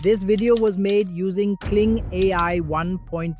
This video was made using Kling AI 1.6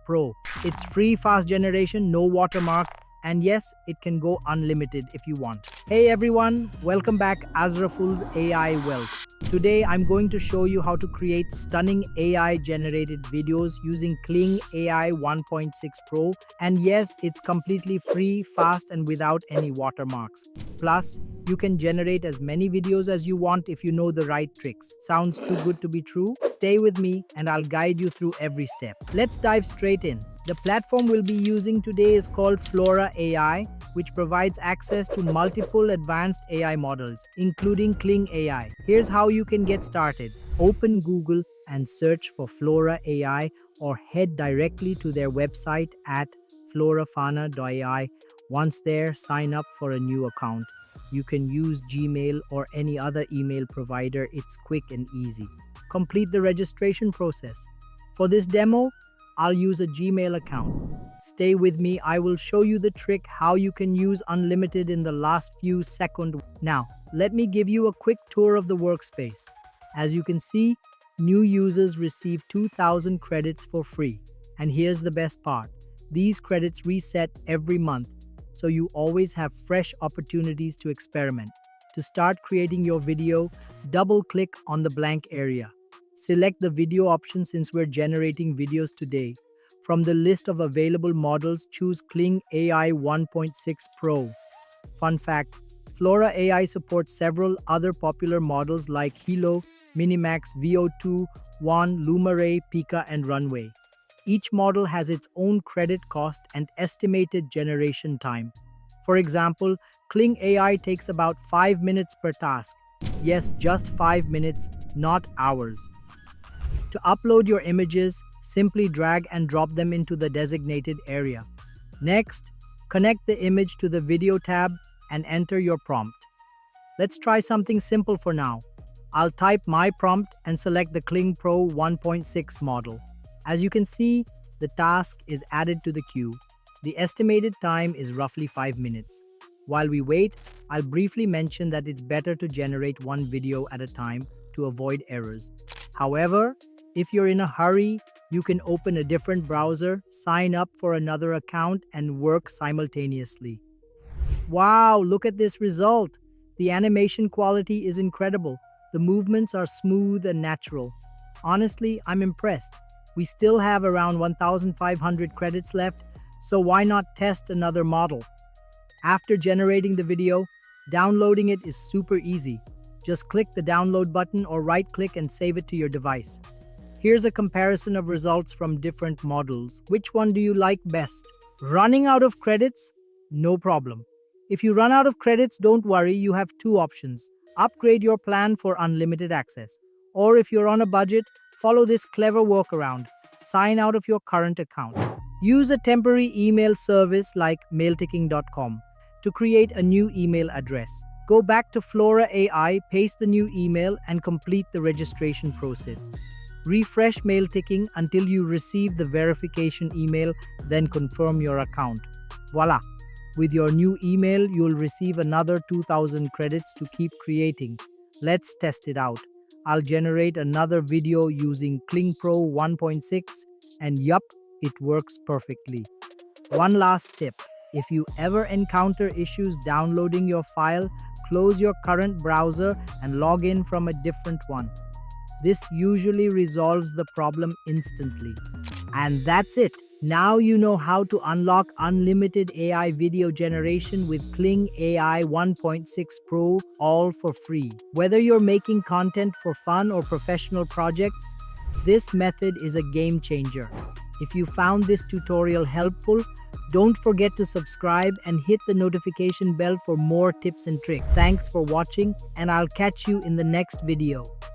Pro. It's free fast generation, no watermark, and yes, it can go unlimited if you want. Hey everyone, welcome back Asraful's AI Wealth. Today I'm going to show you how to create stunning AI generated videos using Kling AI 1.6 Pro. And yes, it's completely free, fast, and without any watermarks. Plus, you can generate as many videos as you want if you know the right tricks. Sounds too good to be true? Stay with me and I'll guide you through every step. Let's dive straight in. The platform we'll be using today is called Flora AI, which provides access to multiple advanced AI models, including Kling AI. Here's how you can get started. Open Google and search for Flora AI or head directly to their website at florafana.ai. Once there, sign up for a new account. You can use Gmail or any other email provider. It's quick and easy. Complete the registration process. For this demo, I'll use a Gmail account. Stay with me, I will show you the trick how you can use unlimited in the last few seconds. Now, let me give you a quick tour of the workspace. As you can see, new users receive 2,000 credits for free. And here's the best part. These credits reset every month, so you always have fresh opportunities to experiment. To start creating your video, double-click on the blank area. Select the video option since we're generating videos today. From the list of available models, choose Kling AI 1.6 Pro. Fun fact, Flora AI supports several other popular models like Hilo, Minimax, VO2, One, Lumaray, Pika, and Runway. Each model has its own credit cost and estimated generation time. For example, Kling AI takes about 5 minutes per task. Yes, just 5 minutes, not hours. To upload your images, simply drag and drop them into the designated area. Next, connect the image to the video tab and enter your prompt. Let's try something simple for now. I'll type my prompt and select the Kling Pro 1.6 model. As you can see, the task is added to the queue. The estimated time is roughly 5 minutes. While we wait, I'll briefly mention that it's better to generate one video at a time to avoid errors. However, if you're in a hurry, you can open a different browser, sign up for another account, and work simultaneously. Wow, look at this result! The animation quality is incredible. The movements are smooth and natural. Honestly, I'm impressed. We still have around 1,500 credits left, so why not test another model? After generating the video, downloading it is super easy. Just click the download button or right-click and save it to your device. Here's a comparison of results from different models. Which one do you like best? Running out of credits? No problem. If you run out of credits, don't worry, you have two options. Upgrade your plan for unlimited access. Or if you're on a budget, follow this clever workaround. Sign out of your current account. Use a temporary email service like mailticking.com to create a new email address. Go back to Flora AI, paste the new email, and complete the registration process. Refresh Mailticking until you receive the verification email, then confirm your account. Voila! With your new email, you'll receive another 2,000 credits to keep creating. Let's test it out. I'll generate another video using Kling Pro 1.6 and yup, it works perfectly. One last tip. If you ever encounter issues downloading your file, close your current browser and log in from a different one. This usually resolves the problem instantly. And that's it. Now you know how to unlock unlimited AI video generation with Kling AI 1.6 Pro, all for free. Whether you're making content for fun or professional projects, this method is a game changer. If you found this tutorial helpful, don't forget to subscribe and hit the notification bell for more tips and tricks. Thanks for watching, and I'll catch you in the next video.